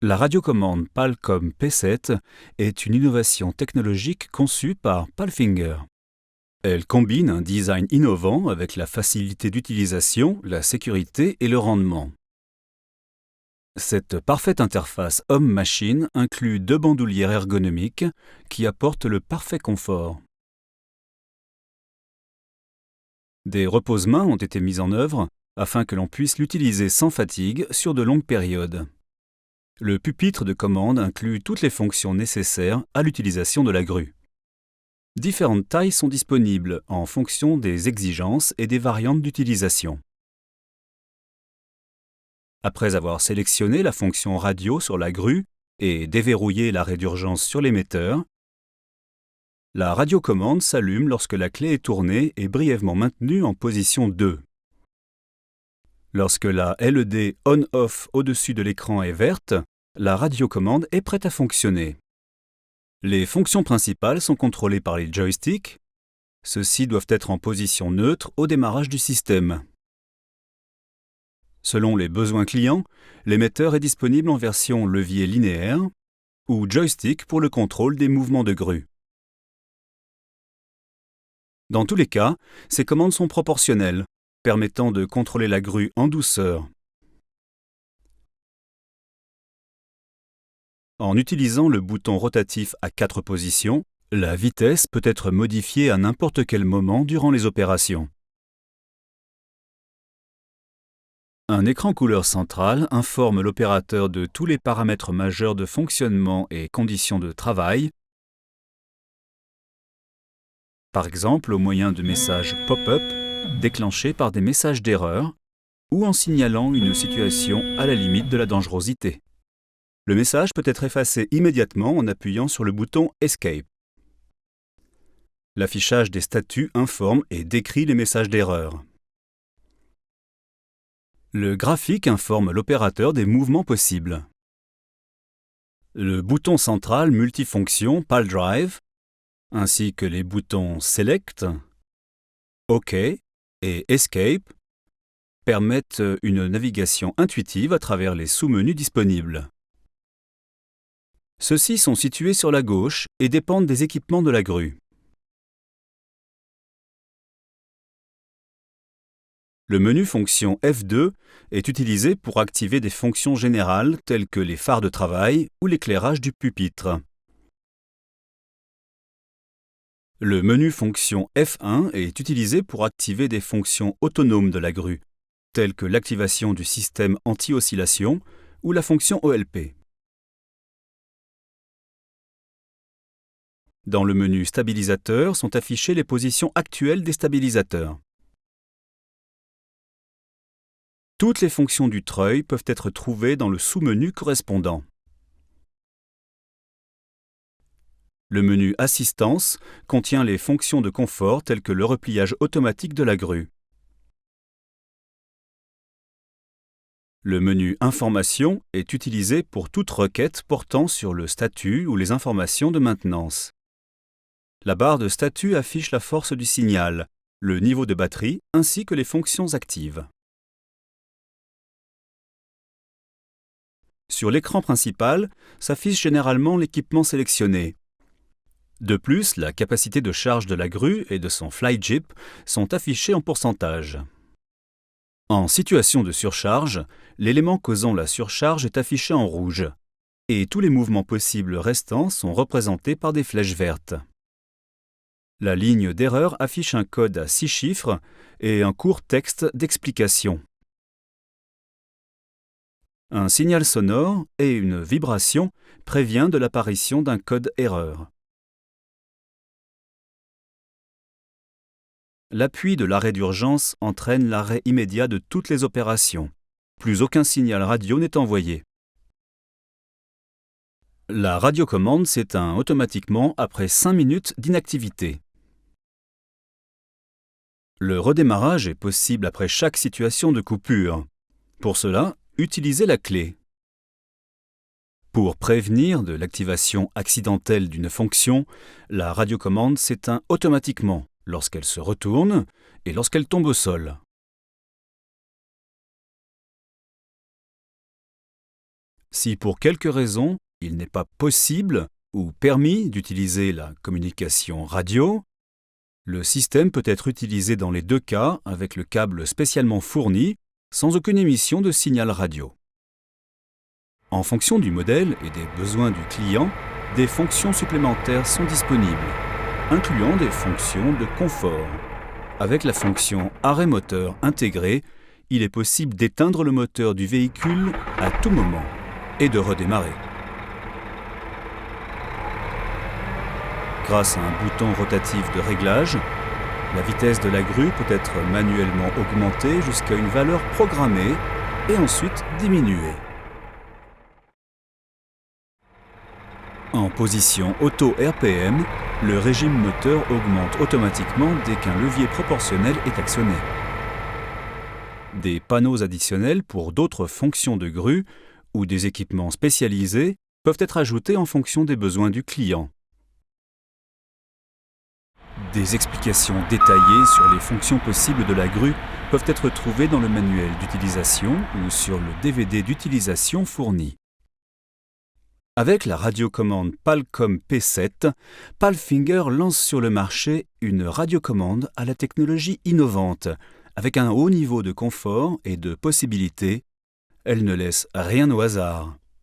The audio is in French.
La radiocommande Palcom P7 est une innovation technologique conçue par Palfinger. Elle combine un design innovant avec la facilité d'utilisation, la sécurité et le rendement. Cette parfaite interface homme-machine inclut 2 bandoulières ergonomiques qui apportent le parfait confort. Des repose-mains ont été mis en œuvre afin que l'on puisse l'utiliser sans fatigue sur de longues périodes. Le pupitre de commande inclut toutes les fonctions nécessaires à l'utilisation de la grue. Différentes tailles sont disponibles en fonction des exigences et des variantes d'utilisation. Après avoir sélectionné la fonction radio sur la grue et déverrouillé l'arrêt d'urgence sur l'émetteur, la radiocommande s'allume lorsque la clé est tournée et brièvement maintenue en position 2. Lorsque la LED on-off au-dessus de l'écran est verte, la radiocommande est prête à fonctionner. Les fonctions principales sont contrôlées par les joysticks. Ceux-ci doivent être en position neutre au démarrage du système. Selon les besoins clients, l'émetteur est disponible en version levier linéaire ou joystick pour le contrôle des mouvements de grue. Dans tous les cas, ces commandes sont proportionnelles, permettant de contrôler la grue en douceur. En utilisant le bouton rotatif à 4 positions, la vitesse peut être modifiée à n'importe quel moment durant les opérations. Un écran couleur central informe l'opérateur de tous les paramètres majeurs de fonctionnement et conditions de travail, par exemple au moyen de messages pop-up déclenchés par des messages d'erreur ou en signalant une situation à la limite de la dangerosité. Le message peut être effacé immédiatement en appuyant sur le bouton Escape. L'affichage des statuts informe et décrit les messages d'erreur. Le graphique informe l'opérateur des mouvements possibles. Le bouton central multifonction PAL Drive, ainsi que les boutons Select, OK et Escape, permettent une navigation intuitive à travers les sous-menus disponibles. Ceux-ci sont situés sur la gauche et dépendent des équipements de la grue. Le menu fonction F2 est utilisé pour activer des fonctions générales telles que les phares de travail ou l'éclairage du pupitre. Le menu fonction F1 est utilisé pour activer des fonctions autonomes de la grue, telles que l'activation du système anti-oscillation ou la fonction OLP. Dans le menu stabilisateur sont affichées les positions actuelles des stabilisateurs. Toutes les fonctions du treuil peuvent être trouvées dans le sous-menu correspondant. Le menu Assistance contient les fonctions de confort telles que le repliage automatique de la grue. Le menu Information est utilisé pour toute requête portant sur le statut ou les informations de maintenance. La barre de statut affiche la force du signal, le niveau de batterie ainsi que les fonctions actives. Sur l'écran principal s'affiche généralement l'équipement sélectionné. De plus, la capacité de charge de la grue et de son fly-jib sont affichées en pourcentage. En situation de surcharge, l'élément causant la surcharge est affiché en rouge, et tous les mouvements possibles restants sont représentés par des flèches vertes. La ligne d'erreur affiche un code à 6 chiffres et un court texte d'explication. Un signal sonore et une vibration prévient de l'apparition d'un code erreur. L'appui de l'arrêt d'urgence entraîne l'arrêt immédiat de toutes les opérations. Plus aucun signal radio n'est envoyé. La radiocommande s'éteint automatiquement après 5 minutes d'inactivité. Le redémarrage est possible après chaque situation de coupure. Pour cela, utilisez la clé. Pour prévenir de l'activation accidentelle d'une fonction, la radiocommande s'éteint automatiquement lorsqu'elle se retourne et lorsqu'elle tombe au sol. Si pour quelque raison, il n'est pas possible ou permis d'utiliser la communication radio, le système peut être utilisé dans les deux cas avec le câble spécialement fourni, sans aucune émission de signal radio. En fonction du modèle et des besoins du client, des fonctions supplémentaires sont disponibles, incluant des fonctions de confort. Avec la fonction arrêt moteur intégrée, il est possible d'éteindre le moteur du véhicule à tout moment et de redémarrer. Grâce à un bouton rotatif de réglage, la vitesse de la grue peut être manuellement augmentée jusqu'à une valeur programmée et ensuite diminuée. En position auto RPM, le régime moteur augmente automatiquement dès qu'un levier proportionnel est actionné. Des panneaux additionnels pour d'autres fonctions de grue ou des équipements spécialisés peuvent être ajoutés en fonction des besoins du client. Des explications détaillées sur les fonctions possibles de la grue peuvent être trouvées dans le manuel d'utilisation ou sur le DVD d'utilisation fourni. Avec la radiocommande Palcom P7, Palfinger lance sur le marché une radiocommande à la technologie innovante. Avec un haut niveau de confort et de possibilités, elle ne laisse rien au hasard.